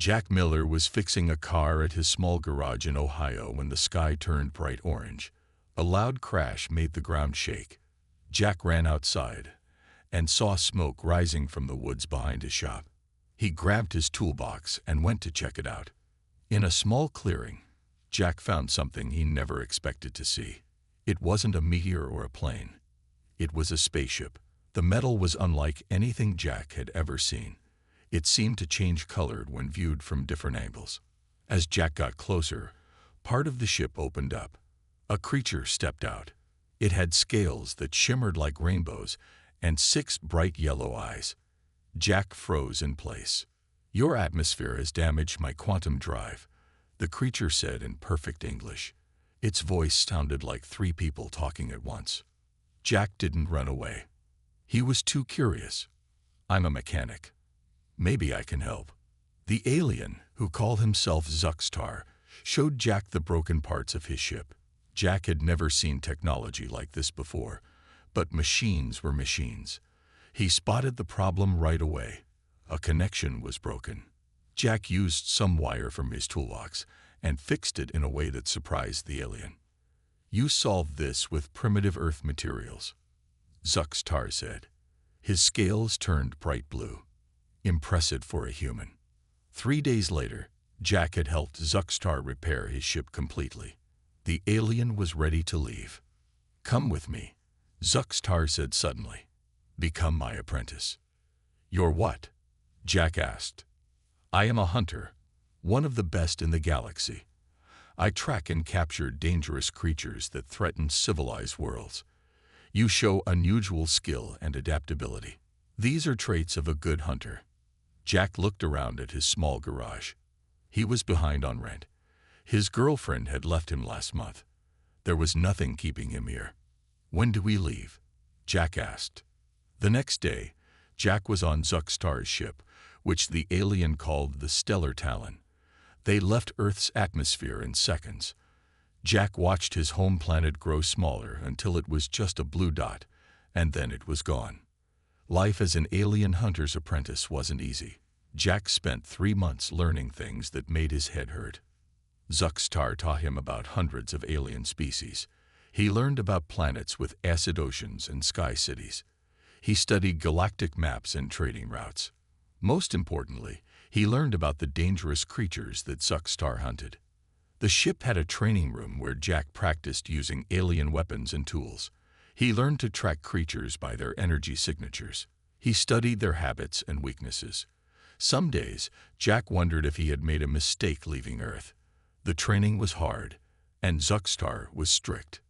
Jack Miller was fixing a car at his small garage in Ohio when the sky turned bright orange. A loud crash made the ground shake. Jack ran outside and saw smoke rising from the woods behind his shop. He grabbed his toolbox and went to check it out. In a small clearing, Jack found something he never expected to see. It wasn't a meteor or a plane. It was a spaceship. The metal was unlike anything Jack had ever seen. It seemed to change color when viewed from different angles. As Jack got closer, part of the ship opened up. A creature stepped out. It had scales that shimmered like rainbows and 6 bright yellow eyes. Jack froze in place. "Your atmosphere has damaged my quantum drive," the creature said in perfect English. Its voice sounded like 3 people talking at once. Jack didn't run away. He was too curious. "I'm a mechanic. Maybe I can help." The alien, who called himself Zuxtar, showed Jack the broken parts of his ship. Jack had never seen technology like this before, but machines were machines. He spotted the problem right away. A connection was broken. Jack used some wire from his toolbox and fixed it in a way that surprised the alien. "You solved this with primitive Earth materials," Zuxtar said. His scales turned bright blue. Impressive for a human. 3 days later, Jack had helped Zuxtar repair his ship completely. The alien was ready to leave. "Come with me," Zuxtar said suddenly. "Become my apprentice." "You're what?" Jack asked. "I am a hunter, one of the best in the galaxy. I track and capture dangerous creatures that threaten civilized worlds. You show unusual skill and adaptability. These are traits of a good hunter." Jack looked around at his small garage. He was behind on rent. His girlfriend had left him last month. There was nothing keeping him here. "When do we leave?" Jack asked. The next day, Jack was on Zuxtar's ship, which the alien called the Stellar Talon. They left Earth's atmosphere in seconds. Jack watched his home planet grow smaller until it was just a blue dot, and then it was gone. Life as an alien hunter's apprentice wasn't easy. Jack spent 3 months learning things that made his head hurt. Zuxtar taught him about hundreds of alien species. He learned about planets with acid oceans and sky cities. He studied galactic maps and trading routes. Most importantly, he learned about the dangerous creatures that Zuxtar hunted. The ship had a training room where Jack practiced using alien weapons and tools. He learned to track creatures by their energy signatures. He studied their habits and weaknesses. Some days, Jack wondered if he had made a mistake leaving Earth. The training was hard, and Zuxtar was strict.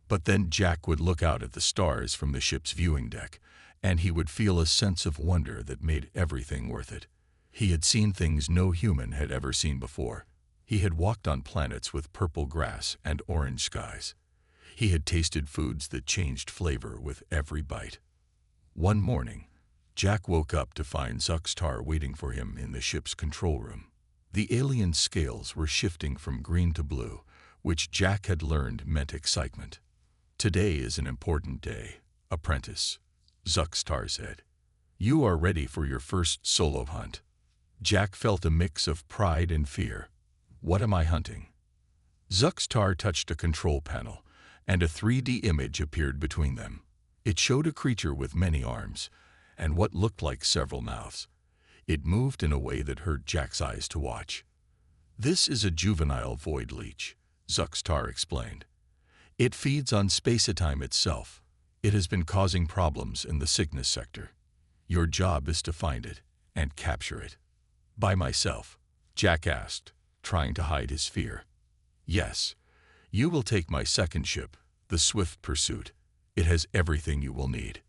But then Jack would look out at the stars from the ship's viewing deck, and he would feel a sense of wonder that made everything worth it. He had seen things no human had ever seen before. He had walked on planets with purple grass and orange skies. He had tasted foods that changed flavor with every bite. One morning, Jack woke up to find Zuxtar waiting for him in the ship's control room. The alien scales were shifting from green to blue, which Jack had learned meant excitement. "Today is an important day, apprentice," Zuxtar said. "You are ready for your first solo hunt." Jack felt a mix of pride and fear. "What am I hunting?" Zuxtar touched a control panel, and a 3D image appeared between them. It showed a creature with many arms and what looked like several mouths. It moved in a way that hurt Jack's eyes to watch. "This is a juvenile void leech," Zuxtar explained. "It feeds on space-time itself. It has been causing problems in the sickness sector. Your job is to find it and capture it." "By myself?" Jack asked, trying to hide his fear. "Yes. You will take my second ship, the Swift Pursuit. It has everything you will need."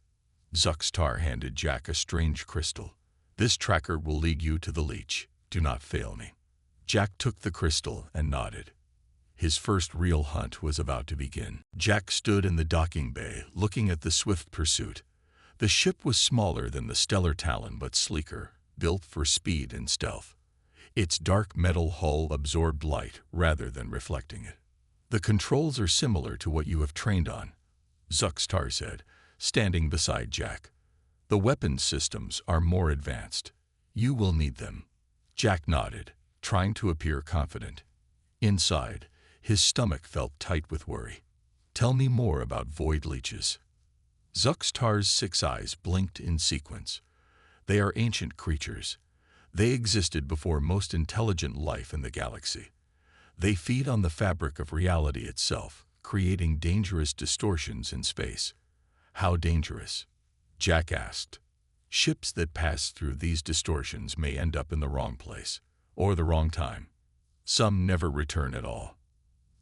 Zuxtar handed Jack a strange crystal. "This tracker will lead you to the leech. Do not fail me." Jack took the crystal and nodded. His first real hunt was about to begin. Jack stood in the docking bay, looking at the Swift Pursuit. The ship was smaller than the Stellar Talon but sleeker, built for speed and stealth. Its dark metal hull absorbed light rather than reflecting it. "The controls are similar to what you have trained on," Zuxtar said, standing beside Jack. "The weapons systems are more advanced. You will need them." Jack nodded, trying to appear confident. Inside, his stomach felt tight with worry. Tell me more about void leeches. Zuxtar's 6 eyes blinked in sequence. They are ancient creatures. They existed before most intelligent life in the galaxy. They feed on the fabric of reality itself, creating dangerous distortions in space. How dangerous? Jack asked. Ships that pass through these distortions may end up in the wrong place, or the wrong time. Some never return at all.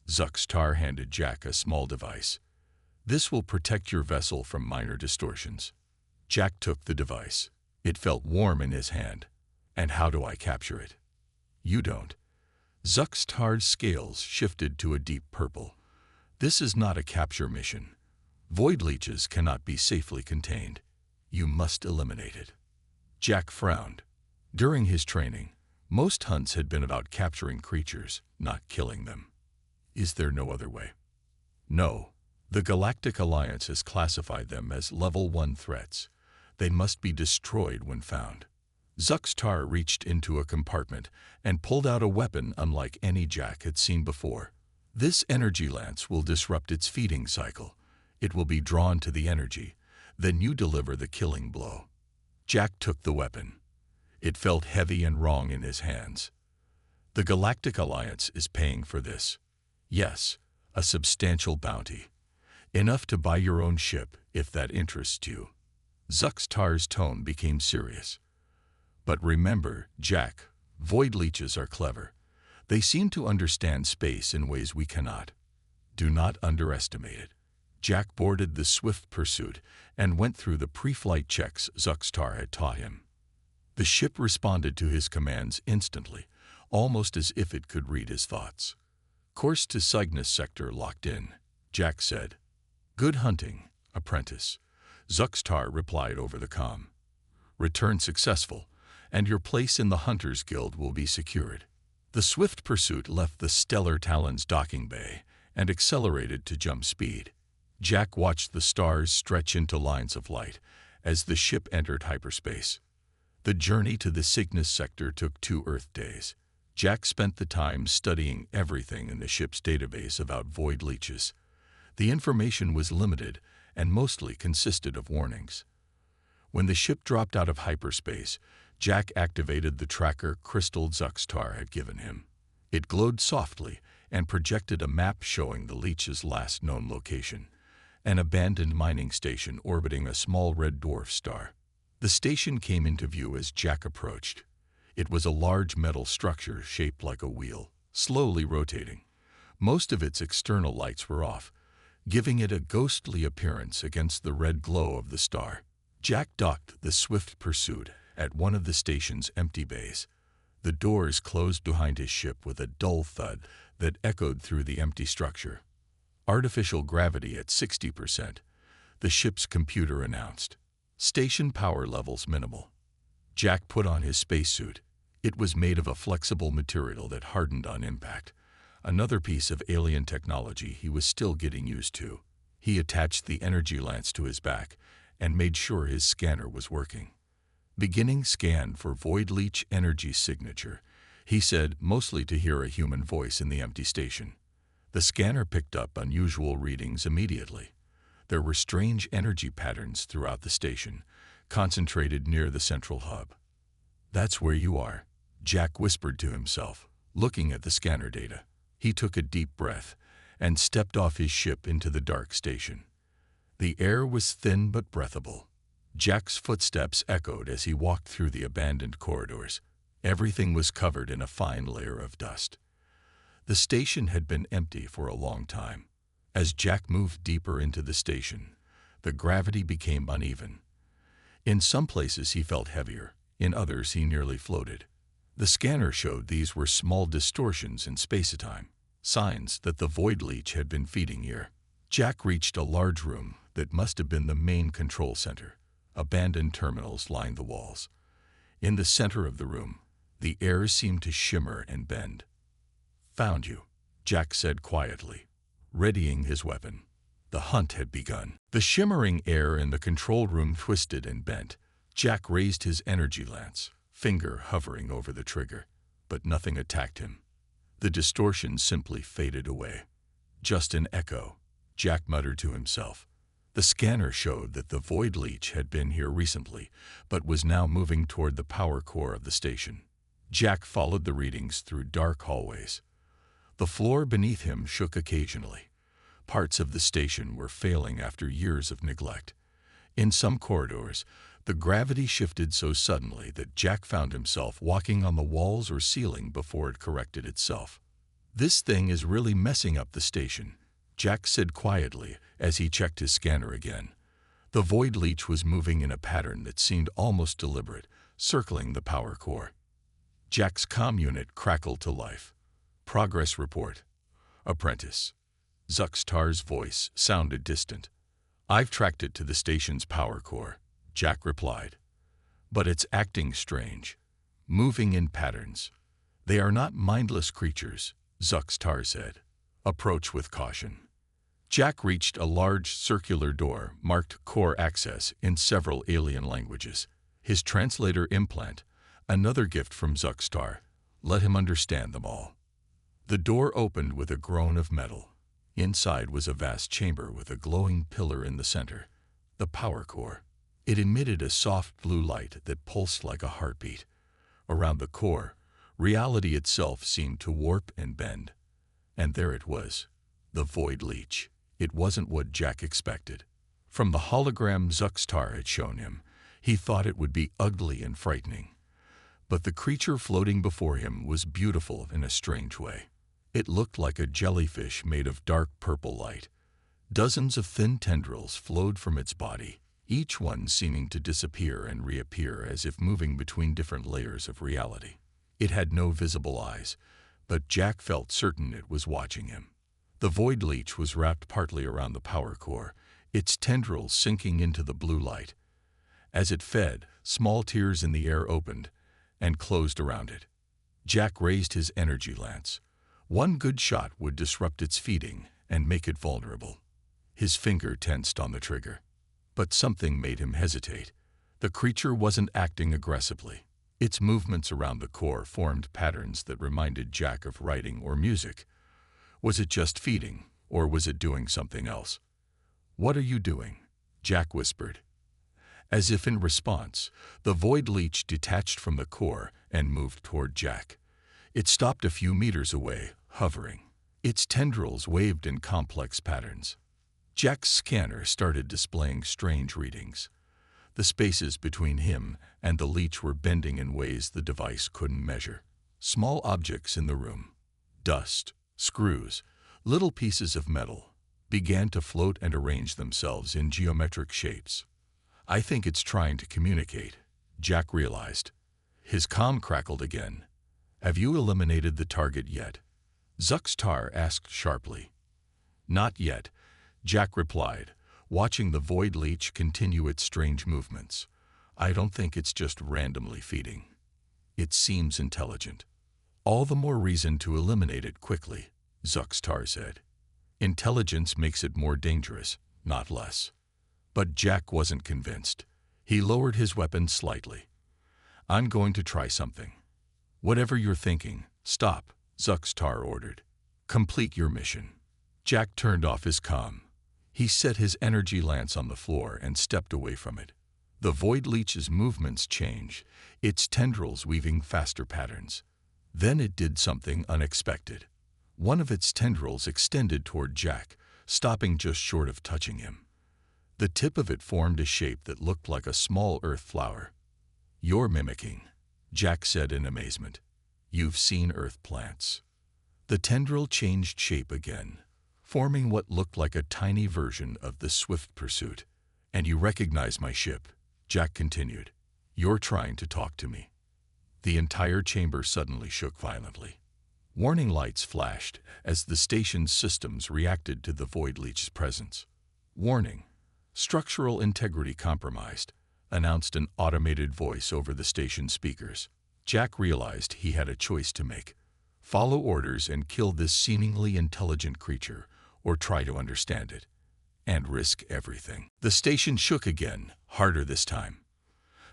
Zuxtar handed Jack a small device. This will protect your vessel from minor distortions. Jack took the device. It felt warm in his hand. And how do I capture it? You don't. Zuxtar's scales shifted to a deep purple. This is not a capture mission. Void leeches cannot be safely contained. You must eliminate it. Jack frowned. During his training, most hunts had been about capturing creatures, not killing them. Is there no other way? No. The Galactic Alliance has classified them as Level 1 threats. They must be destroyed when found. Zuxtar reached into a compartment and pulled out a weapon unlike any Jack had seen before. This energy lance will disrupt its feeding cycle. It will be drawn to the energy. Then you deliver the killing blow. Jack took the weapon. It felt heavy and wrong in his hands. The Galactic Alliance is paying for this. Yes, a substantial bounty. Enough to buy your own ship, if that interests you. Zuxtar's tone became serious. But remember, Jack, void leeches are clever. They seem to understand space in ways we cannot. Do not underestimate it. Jack boarded the swift pursuit and went through the pre-flight checks Zuxtar had taught him. The ship responded to his commands instantly, almost as if it could read his thoughts. Course to Cygnus sector locked in, Jack said. Good hunting, apprentice. Zuxtar replied over the comm. Return successful, and your place in the Hunters Guild will be secured. The swift pursuit left the Stellar Talons docking bay and accelerated to jump speed. Jack watched the stars stretch into lines of light as the ship entered hyperspace. The journey to the Cygnus sector took 2 Earth days. Jack spent the time studying everything in the ship's database about void leeches. The information was limited and mostly consisted of warnings. When the ship dropped out of hyperspace, Jack activated the tracker crystal Zuxtar had given him. It glowed softly and projected a map showing the leech's last known location, an abandoned mining station orbiting a small red dwarf star. The station came into view as Jack approached. It was a large metal structure shaped like a wheel, slowly rotating. Most of its external lights were off, giving it a ghostly appearance against the red glow of the star. Jack docked the swift pursuit at one of the station's empty bays. The doors closed behind his ship with a dull thud that echoed through the empty structure. Artificial gravity at 60%, the ship's computer announced. Station power levels minimal. Jack put on his spacesuit. It was made of a flexible material that hardened on impact, another piece of alien technology he was still getting used to. He attached the energy lance to his back and made sure his scanner was working. Beginning scan for void leech energy signature, he said, mostly to hear a human voice in the empty station. The scanner picked up unusual readings immediately. There were strange energy patterns throughout the station, concentrated near the central hub. That's where you are, Jack whispered to himself, looking at the scanner data. He took a deep breath and stepped off his ship into the dark station. The air was thin but breathable. Jack's footsteps echoed as he walked through the abandoned corridors. Everything was covered in a fine layer of dust. The station had been empty for a long time. As Jack moved deeper into the station, the gravity became uneven. In some places he felt heavier, in others he nearly floated. The scanner showed these were small distortions in space-time, signs that the void leech had been feeding here. Jack reached a large room that must have been the main control center. Abandoned terminals lined the walls. In the center of the room, the air seemed to shimmer and bend. Found you, Jack said quietly, readying his weapon. The hunt had begun. The shimmering air in the control room twisted and bent. Jack raised his energy lance, finger hovering over the trigger, but nothing attacked him. The distortion simply faded away. Just an echo, Jack muttered to himself. The scanner showed that the Void Leech had been here recently, but was now moving toward the power core of the station. Jack followed the readings through dark hallways. The floor beneath him shook occasionally. Parts of the station were failing after years of neglect. In some corridors, the gravity shifted so suddenly that Jack found himself walking on the walls or ceiling before it corrected itself. "This thing is really messing up the station," Jack said quietly as he checked his scanner again. The Void Leech was moving in a pattern that seemed almost deliberate, circling the power core. Jack's comm unit crackled to life. "Progress report. Apprentice." Zuxtar's voice sounded distant. "I've tracked it to the station's power core," Jack replied. "But it's acting strange, moving in patterns. They are not mindless creatures," Zuxtar said. "Approach with caution." Jack reached a large circular door marked Core Access in several alien languages. His translator implant, another gift from Zuxtar, let him understand them all. The door opened with a groan of metal. Inside was a vast chamber with a glowing pillar in the center, the power core. It emitted a soft blue light that pulsed like a heartbeat. Around the core, reality itself seemed to warp and bend. And there it was, the Void Leech. It wasn't what Jack expected. From the hologram Zuxtar had shown him, he thought it would be ugly and frightening. But the creature floating before him was beautiful in a strange way. It looked like a jellyfish made of dark purple light. Dozens of thin tendrils flowed from its body, each one seeming to disappear and reappear as if moving between different layers of reality. It had no visible eyes, but Jack felt certain it was watching him. The Void Leech was wrapped partly around the power core, its tendrils sinking into the blue light. As it fed, small tears in the air opened and closed around it. Jack raised his energy lance. One good shot would disrupt its feeding and make it vulnerable. His finger tensed on the trigger. But something made him hesitate. The creature wasn't acting aggressively. Its movements around the core formed patterns that reminded Jack of writing or music. Was it just feeding, or was it doing something else? "What are you doing?" Jack whispered. As if in response, the Void Leech detached from the core and moved toward Jack. It stopped a few meters away, hovering. Its tendrils waved in complex patterns. Jack's scanner started displaying strange readings. The spaces between him and the leech were bending in ways the device couldn't measure. Small objects in the room, dust, screws, little pieces of metal, began to float and arrange themselves in geometric shapes. "I think it's trying to communicate," Jack realized. His comm crackled again. "Have you eliminated the target yet?" Zuxtar asked sharply. "Not yet," Jack replied, watching the Void Leech continue its strange movements. "I don't think it's just randomly feeding. It seems intelligent." "All the more reason to eliminate it quickly," Zuxtar said. "Intelligence makes it more dangerous, not less." But Jack wasn't convinced. He lowered his weapon slightly. "I'm going to try something." "Whatever you're thinking, stop," Zuxtar ordered. "Complete your mission." Jack turned off his comm. He set his energy lance on the floor and stepped away from it. The Void Leech's movements changed, its tendrils weaving faster patterns. Then it did something unexpected. One of its tendrils extended toward Jack, stopping just short of touching him. The tip of it formed a shape that looked like a small earth flower. "You're mimicking," Jack said in amazement. "You've seen earth plants." The tendril changed shape again, forming what looked like a tiny version of the Swift Pursuit. "And you recognize my ship," Jack continued. "You're trying to talk to me." The entire chamber suddenly shook violently. Warning lights flashed as the station's systems reacted to the Void Leech's presence. "Warning. Structural integrity compromised," announced an automated voice over the station speakers. Jack realized he had a choice to make. Follow orders and kill this seemingly intelligent creature, or try to understand it, and risk everything. The station shook again, harder this time.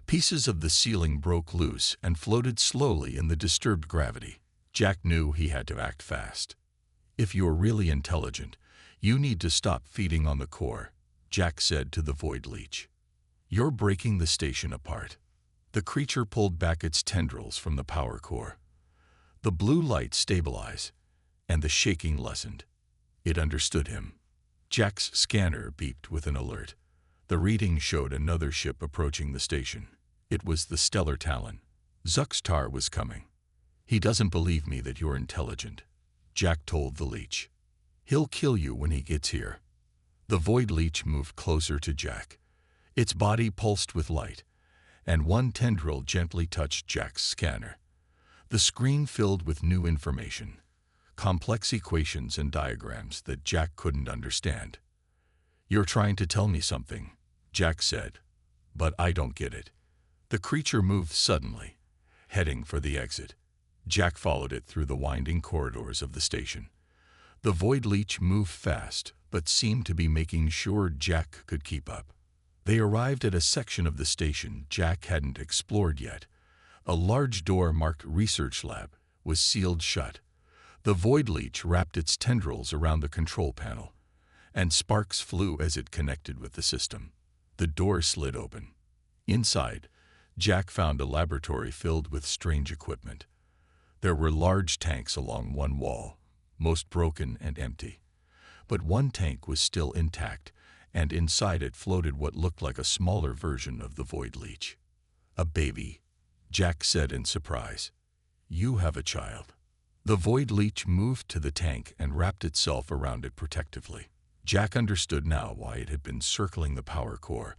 Pieces of the ceiling broke loose and floated slowly in the disturbed gravity. Jack knew he had to act fast. "If you're really intelligent, you need to stop feeding on the core," Jack said to the Void Leech. "You're breaking the station apart." The creature pulled back its tendrils from the power core. The blue light stabilized, and the shaking lessened. It understood him. Jack's scanner beeped with an alert. The reading showed another ship approaching the station. It was the Stellar Talon. Zuxtar was coming. "He doesn't believe me that you're intelligent," Jack told the leech. "He'll kill you when he gets here." The Void Leech moved closer to Jack. Its body pulsed with light, and one tendril gently touched Jack's scanner. The screen filled with new information, complex equations and diagrams that Jack couldn't understand. "You're trying to tell me something," Jack said, "but I don't get it." The creature moved suddenly, heading for the exit. Jack followed it through the winding corridors of the station. The Void Leech moved fast, but seemed to be making sure Jack could keep up. They arrived at a section of the station Jack hadn't explored yet. A large door marked Research Lab was sealed shut. The Void Leech wrapped its tendrils around the control panel, and sparks flew as it connected with the system. The door slid open. Inside, Jack found a laboratory filled with strange equipment. There were large tanks along one wall, most broken and empty. But one tank was still intact, and inside it floated what looked like a smaller version of the Void Leech. "A baby," Jack said in surprise. "You have a child." The Void Leech moved to the tank and wrapped itself around it protectively. Jack understood now why it had been circling the power core.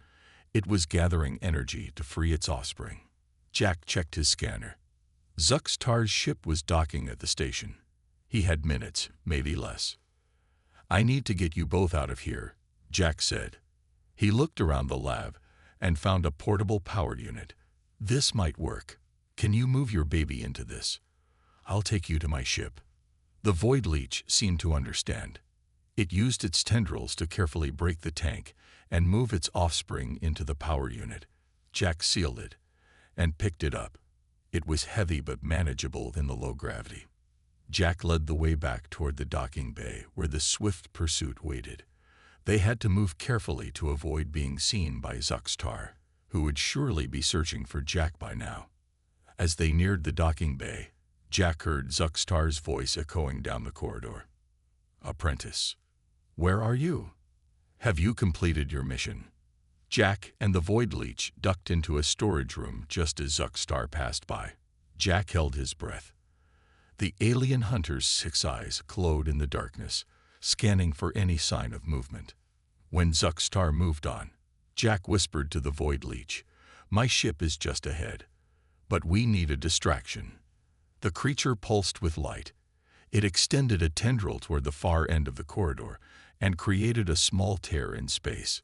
It was gathering energy to free its offspring. Jack checked his scanner. Zuxtar's ship was docking at the station. He had minutes, maybe less. "I need to get you both out of here," Jack said. He looked around the lab and found a portable power unit. "This might work. Can you move your baby into this? I'll take you to my ship." The Void Leech seemed to understand. It used its tendrils to carefully break the tank and move its offspring into the power unit. Jack sealed it and picked it up. It was heavy but manageable in the low gravity. Jack led the way back toward the docking bay where the swift pursuit waited. They had to move carefully to avoid being seen by Zuxtar, who would surely be searching for Jack by now. As they neared the docking bay, Jack heard Zuxtar's voice echoing down the corridor. "Apprentice, where are you? Have you completed your mission?" Jack and the Void Leech ducked into a storage room just as Zuxtar passed by. Jack held his breath. The alien hunter's 6 eyes glowed in the darkness, scanning for any sign of movement. When Zuxtar moved on, Jack whispered to the Void Leech, "My ship is just ahead, but we need a distraction." The creature pulsed with light. It extended a tendril toward the far end of the corridor and created a small tear in space.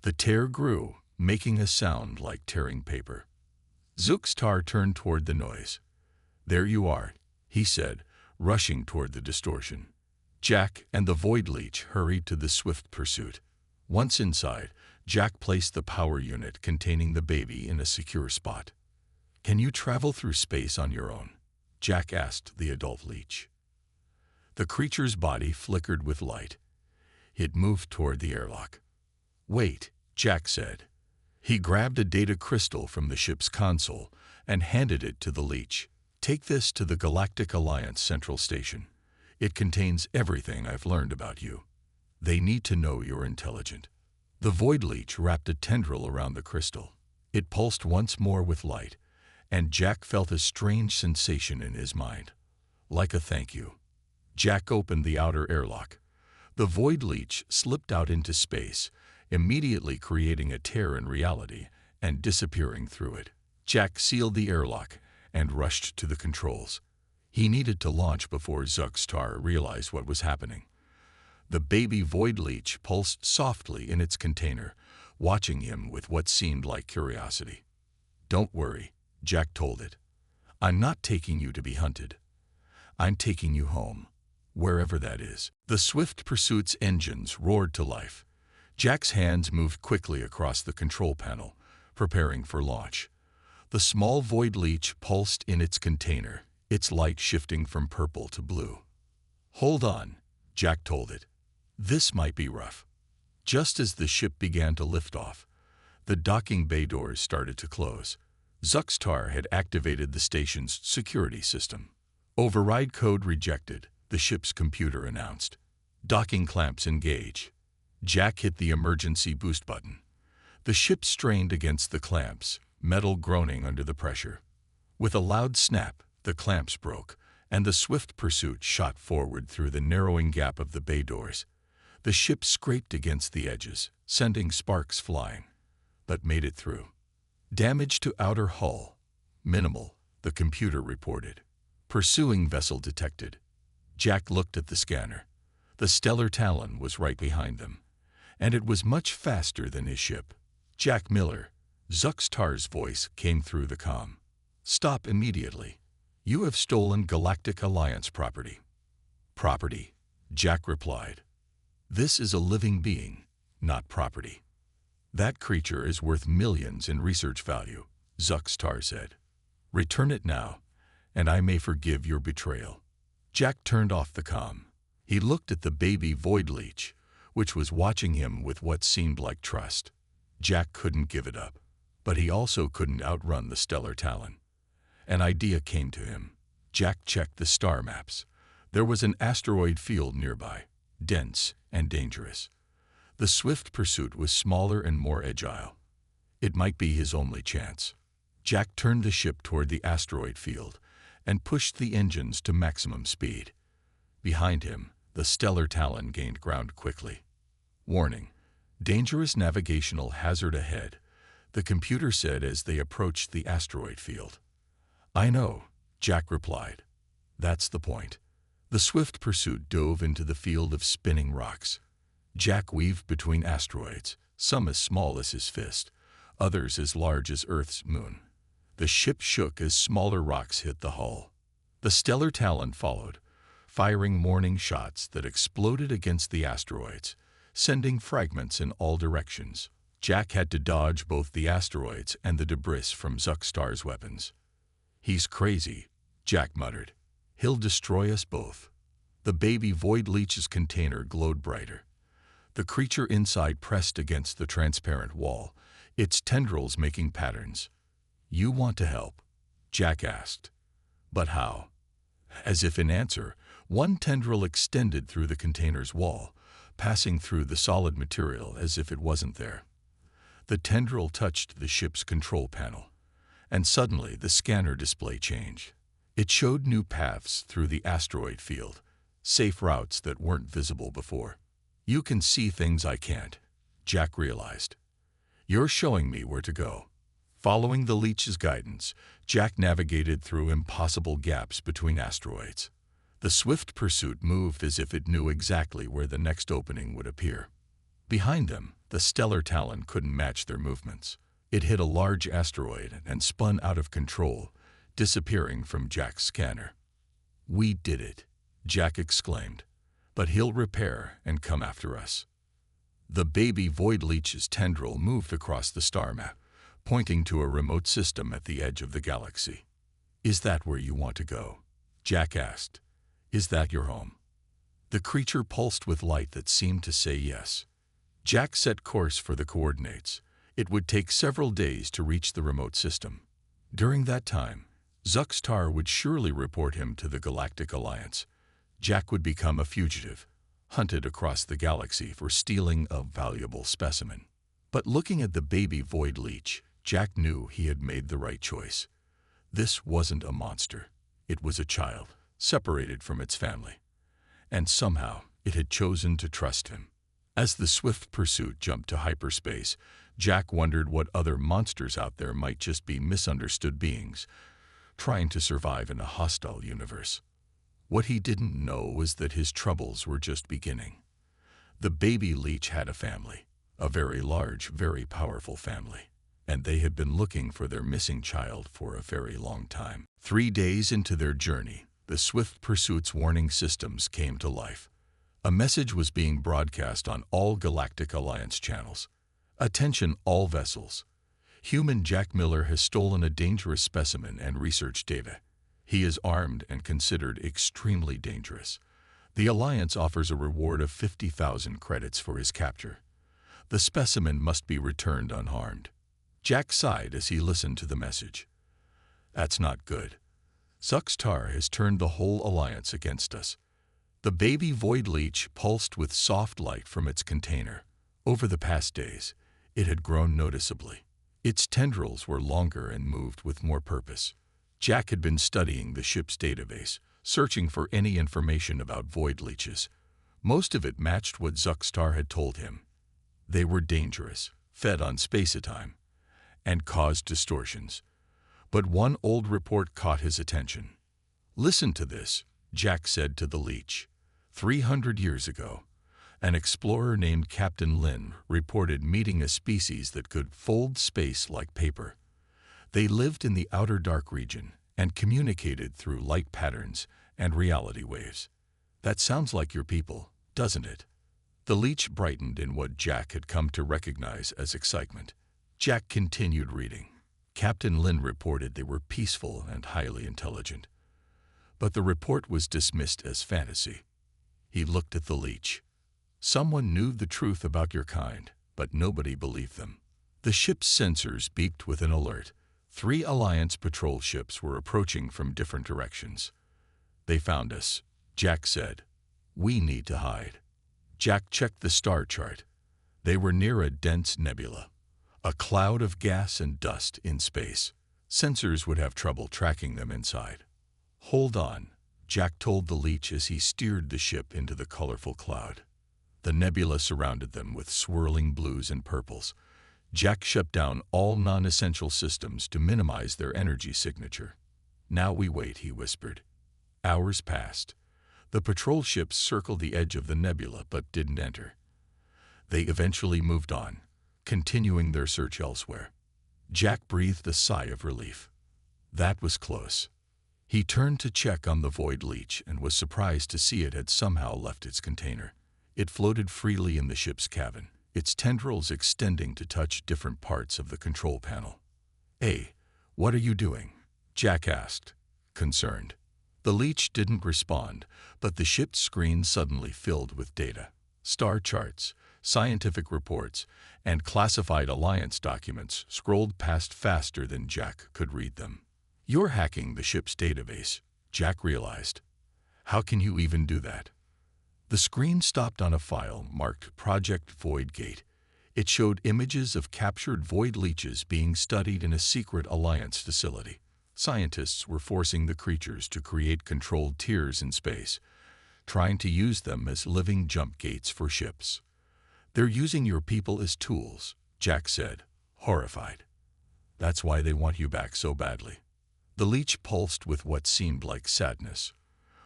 The tear grew, making a sound like tearing paper. Zuxtar turned toward the noise. "There you are," he said, rushing toward the distortion. Jack and the Void Leech hurried to the swift pursuit. Once inside, Jack placed the power unit containing the baby in a secure spot. "Can you travel through space on your own?" Jack asked the adult leech. The creature's body flickered with light. It moved toward the airlock. "Wait," Jack said. He grabbed a data crystal from the ship's console and handed it to the leech. "Take this to the Galactic Alliance Central Station. It contains everything I've learned about you. They need to know you're intelligent." The Void Leech wrapped a tendril around the crystal. It pulsed once more with light, and Jack felt a strange sensation in his mind, like a thank you. Jack opened the outer airlock. The Void Leech slipped out into space, immediately creating a tear in reality and disappearing through it. Jack sealed the airlock and rushed to the controls. He needed to launch before Zuxtar realized what was happening. The baby Void Leech pulsed softly in its container, watching him with what seemed like curiosity. "Don't worry," Jack told it. "I'm not taking you to be hunted. I'm taking you home, wherever that is." The swift pursuit's engines roared to life. Jack's hands moved quickly across the control panel, preparing for launch. The small void leech pulsed in its container, its light shifting from purple to blue. "Hold on," Jack told it. "This might be rough." Just as the ship began to lift off, the docking bay doors started to close. Zuxtar had activated the station's security system. "Override code rejected," the ship's computer announced. "Docking clamps engage." Jack hit the emergency boost button. The ship strained against the clamps, metal groaning under the pressure. With a loud snap, the clamps broke, and the swift pursuit shot forward through the narrowing gap of the bay doors. The ship scraped against the edges, sending sparks flying, but made it through. "Damage to outer hull. Minimal," the computer reported. "Pursuing vessel detected." Jack looked at the scanner. The Stellar Talon was right behind them, and it was much faster than his ship. "Jack Miller," Zuxtar's voice came through the comm. "Stop immediately. You have stolen Galactic Alliance property." "Property," Jack replied. "This is a living being, not property." "That creature is worth millions in research value," Zuxtar said. "Return it now, and I may forgive your betrayal." Jack turned off the comm. He looked at the baby void leech, which was watching him with what seemed like trust. Jack couldn't give it up, but he also couldn't outrun the Stellar Talon. An idea came to him. Jack checked the star maps. There was an asteroid field nearby, dense and dangerous. The swift pursuit was smaller and more agile. It might be his only chance. Jack turned the ship toward the asteroid field and pushed the engines to maximum speed. Behind him, the Stellar Talon gained ground quickly. "Warning, dangerous navigational hazard ahead," the computer said as they approached the asteroid field. "I know," Jack replied. "That's the point." The swift pursuit dove into the field of spinning rocks. Jack weaved between asteroids, some as small as his fist, others as large as Earth's moon. The ship shook as smaller rocks hit the hull. The Stellar Talon followed, firing warning shots that exploded against the asteroids, sending fragments in all directions. Jack had to dodge both the asteroids and the debris from Zuxtar's weapons. "He's crazy," Jack muttered. "He'll destroy us both." The baby void leech's container glowed brighter. The creature inside pressed against the transparent wall, its tendrils making patterns. "You want to help?" Jack asked. "But how?" As if in answer, one tendril extended through the container's wall, passing through the solid material as if it wasn't there. The tendril touched the ship's control panel, and suddenly the scanner display changed. It showed new paths through the asteroid field, safe routes that weren't visible before. "You can see things I can't," Jack realized. "You're showing me where to go." Following the leech's guidance, Jack navigated through impossible gaps between asteroids. The swift pursuit moved as if it knew exactly where the next opening would appear. Behind them, the Stellar Talon couldn't match their movements. It hit a large asteroid and spun out of control, disappearing from Jack's scanner. "We did it," Jack exclaimed. "But he'll repair and come after us." The baby void leech's tendril moved across the star map, pointing to a remote system at the edge of the galaxy. "Is that where you want to go?" Jack asked. "Is that your home?" The creature pulsed with light that seemed to say yes. Jack set course for the coordinates. It would take several days to reach the remote system. During that time, Zuxtar would surely report him to the Galactic Alliance. Jack would become a fugitive, hunted across the galaxy for stealing a valuable specimen. But looking at the baby void leech, Jack knew he had made the right choice. This wasn't a monster. It was a child, separated from its family. And somehow, it had chosen to trust him. As the swift pursuit jumped to hyperspace, Jack wondered what other monsters out there might just be misunderstood beings, trying to survive in a hostile universe. What he didn't know was that his troubles were just beginning. The baby leech had a family, a very large, very powerful family, and they had been looking for their missing child for a very long time. 3 days into their journey, the swift pursuit's warning systems came to life. A message was being broadcast on all Galactic Alliance channels. "Attention all vessels. Human Jack Miller has stolen a dangerous specimen and research data. He is armed and considered extremely dangerous. The Alliance offers a reward of 50,000 credits for his capture. The specimen must be returned unharmed. Jack sighed as he listened to the message. That's not good. Zuxtar has turned the whole Alliance against us. The baby void leech pulsed with soft light from its container. Over the past days, it had grown noticeably. Its tendrils were longer and moved with more purpose. Jack had been studying the ship's database, searching for any information about void leeches. Most of it matched what Zuxtar had told him. They were dangerous, fed on spacetime, and caused distortions. But one old report caught his attention. "Listen to this," Jack said to the leech. 300 years ago, an explorer named Captain Lin reported meeting a species that could fold space like paper. They lived in the outer dark region and communicated through light patterns and reality waves. That sounds like your people, doesn't it? The leech brightened in what Jack had come to recognize as excitement. Jack continued reading. Captain Lin reported they were peaceful and highly intelligent. But the report was dismissed as fantasy. He looked at the leech. "Someone knew the truth about your kind, but nobody believed them." The ship's sensors beeped with an alert. 3 Alliance patrol ships were approaching from different directions. "They found us," Jack said. "We need to hide." Jack checked the star chart. They were near a dense nebula, a cloud of gas and dust in space. Sensors would have trouble tracking them inside. "Hold on," Jack told the leech as he steered the ship into the colorful cloud. The nebula surrounded them with swirling blues and purples. Jack shut down all non-essential systems to minimize their energy signature. "Now we wait," he whispered. Hours passed. The patrol ships circled the edge of the nebula but didn't enter. They eventually moved on, continuing their search elsewhere. Jack breathed a sigh of relief. That was close. He turned to check on the void leech and was surprised to see it had somehow left its container. It floated freely in the ship's cabin, its tendrils extending to touch different parts of the control panel. "Hey, what are you doing?" Jack asked, concerned. The leech didn't respond, but the ship's screen suddenly filled with data. Star charts, scientific reports, and classified Alliance documents scrolled past faster than Jack could read them. "You're hacking the ship's database," Jack realized. "How can you even do that?" The screen stopped on a file marked Project Void Gate. It showed images of captured void leeches being studied in a secret Alliance facility. Scientists were forcing the creatures to create controlled tiers in space, trying to use them as living jump gates for ships. "They're using your people as tools," Jack said, horrified. "That's why they want you back so badly." The leech pulsed with what seemed like sadness.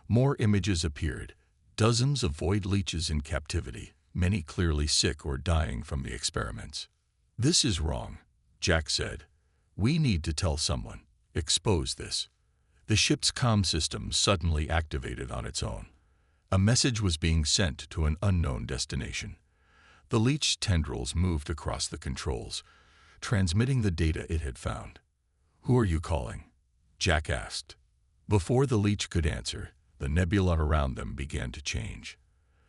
More images appeared. Dozens of void leeches in captivity, many clearly sick or dying from the experiments. "This is wrong," Jack said. "We need to tell someone. Expose this." The ship's comm system suddenly activated on its own. A message was being sent to an unknown destination. The leech's tendrils moved across the controls, transmitting the data it had found. "Who are you calling?" Jack asked. Before the leech could answer, the nebula around them began to change.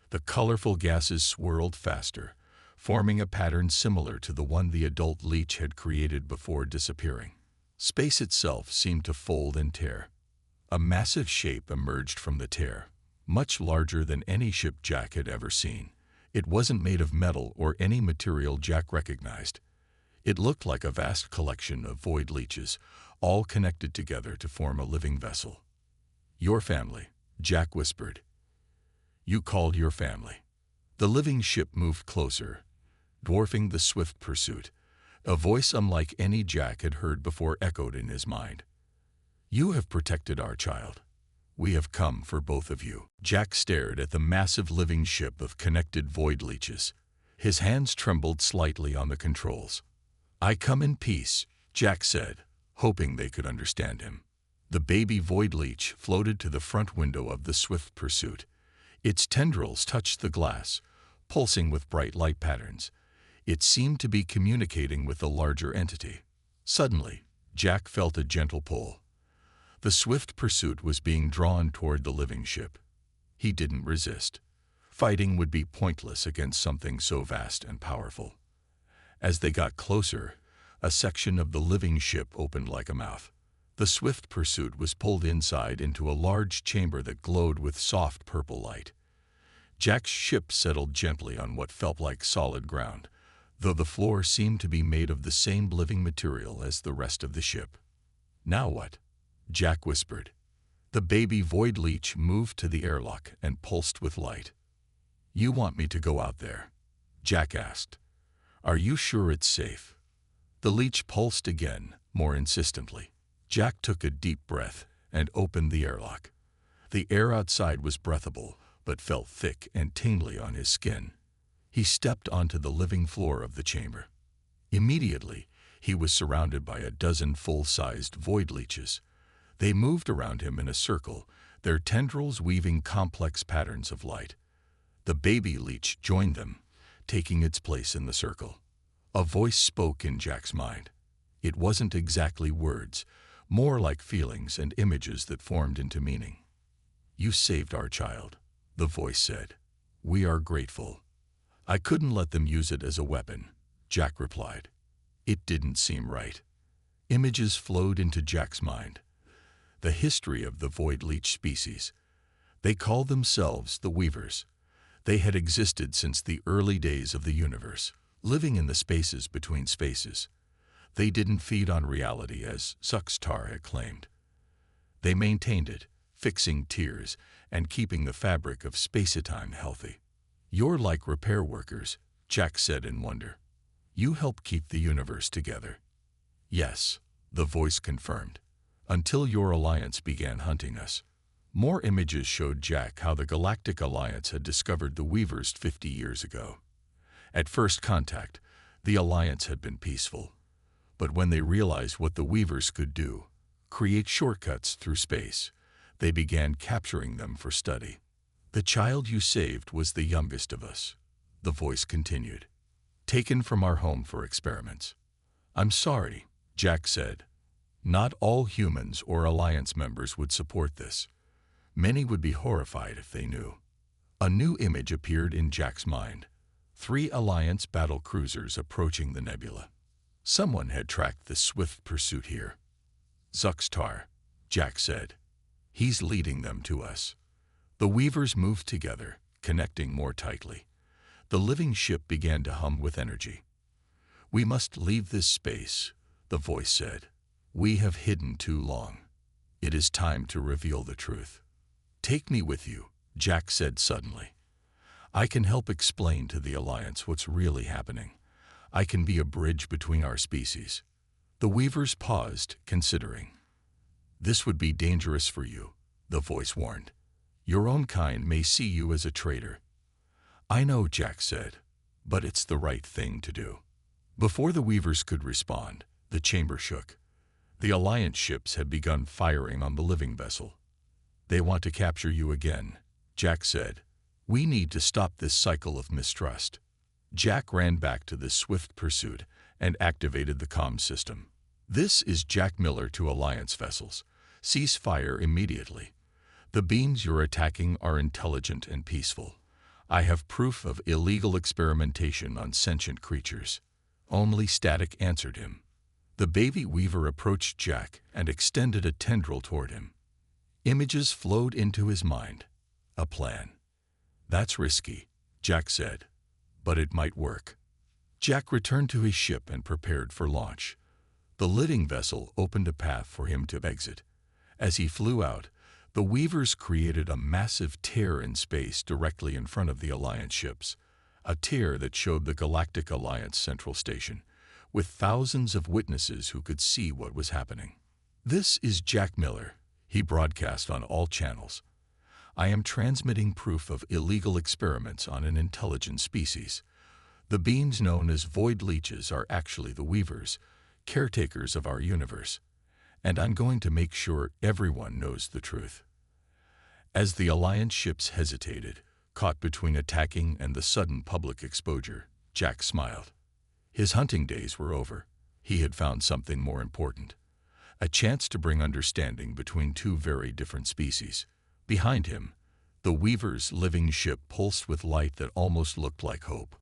The colorful gases swirled faster, forming a pattern similar to the one the adult leech had created before disappearing. Space itself seemed to fold and tear. A massive shape emerged from the tear, much larger than any ship Jack had ever seen. It wasn't made of metal or any material Jack recognized. It looked like a vast collection of void leeches, all connected together to form a living vessel. "Your family," Jack whispered. "You called your family." The living ship moved closer, dwarfing the swift pursuit. A voice unlike any Jack had heard before echoed in his mind. "You have protected our child. We have come for both of you." Jack stared at the massive living ship of connected void leeches. His hands trembled slightly on the controls. "I come in peace," Jack said, hoping they could understand him. The baby void leech floated to the front window of the swift pursuit. Its tendrils touched the glass, pulsing with bright light patterns. It seemed to be communicating with the larger entity. Suddenly, Jack felt a gentle pull. The swift pursuit was being drawn toward the living ship. He didn't resist. Fighting would be pointless against something so vast and powerful. As they got closer, a section of the living ship opened like a mouth. The swift pursuit was pulled inside into a large chamber that glowed with soft purple light. Jack's ship settled gently on what felt like solid ground, though the floor seemed to be made of the same living material as the rest of the ship. "Now what?" Jack whispered. The baby void leech moved to the airlock and pulsed with light. "You want me to go out there?" Jack asked. "Are you sure it's safe?" The leech pulsed again, more insistently. Jack took a deep breath and opened the airlock. The air outside was breathable, but felt thick and tingly on his skin. He stepped onto the living floor of the chamber. Immediately, he was surrounded by a dozen full-sized void leeches. They moved around him in a circle, their tendrils weaving complex patterns of light. The baby leech joined them, taking its place in the circle. A voice spoke in Jack's mind. It wasn't exactly words, more like feelings and images that formed into meaning. "You saved our child," the voice said. "We are grateful." "I couldn't let them use it as a weapon," Jack replied. It didn't seem right. Images flowed into Jack's mind. The history of the void leech species. They called themselves the Weavers. They had existed since the early days of the universe, living in the spaces between spaces. They didn't feed on reality, as Zuxtar had claimed. They maintained it, fixing tears and keeping the fabric of space-time healthy. "You're like repair workers," Jack said in wonder. "You help keep the universe together." "Yes," the voice confirmed, "until your alliance began hunting us." More images showed Jack how the Galactic Alliance had discovered the Weavers 50 years ago. At first contact, the Alliance had been peaceful. But when they realized what the Weavers could do, create shortcuts through space, they began capturing them for study. "The child you saved was the youngest of us," the voice continued, "taken from our home for experiments." "I'm sorry," Jack said. "Not all humans or Alliance members would support this. Many would be horrified if they knew." A new image appeared in Jack's mind. 3 Alliance battle cruisers approaching the nebula. Someone had tracked the swift pursuit here. "Zuxtar," Jack said. "He's leading them to us." The Weavers moved together, connecting more tightly. The living ship began to hum with energy. "We must leave this space," the voice said. "We have hidden too long. It is time to reveal the truth." "Take me with you," Jack said suddenly. "I can help explain to the Alliance what's really happening. I can be a bridge between our species." The Weavers paused, considering. "This would be dangerous for you," the voice warned. "Your own kind may see you as a traitor." "I know," Jack said, "but it's the right thing to do." Before the Weavers could respond, the chamber shook. The Alliance ships had begun firing on the living vessel. "They want to capture you again," Jack said. "We need to stop this cycle of mistrust." Jack ran back to the swift pursuit and activated the comm system. "This is Jack Miller to Alliance vessels. Cease fire immediately. The beings you're attacking are intelligent and peaceful. I have proof of illegal experimentation on sentient creatures." Only static answered him. The baby Weaver approached Jack and extended a tendril toward him. Images flowed into his mind. A plan. "That's risky," Jack said, "but it might work." Jack returned to his ship and prepared for launch. The living vessel opened a path for him to exit. As he flew out, the Weavers created a massive tear in space directly in front of the Alliance ships, a tear that showed the Galactic Alliance Central Station, with thousands of witnesses who could see what was happening. "This is Jack Miller," he broadcast on all channels. "I am transmitting proof of illegal experiments on an intelligent species. The beings known as void leeches are actually the Weavers, caretakers of our universe, and I'm going to make sure everyone knows the truth." As the Alliance ships hesitated, caught between attacking and the sudden public exposure, Jack smiled. His hunting days were over. He had found something more important. A chance to bring understanding between two very different species. Behind him, the Weaver's living ship pulsed with light that almost looked like hope.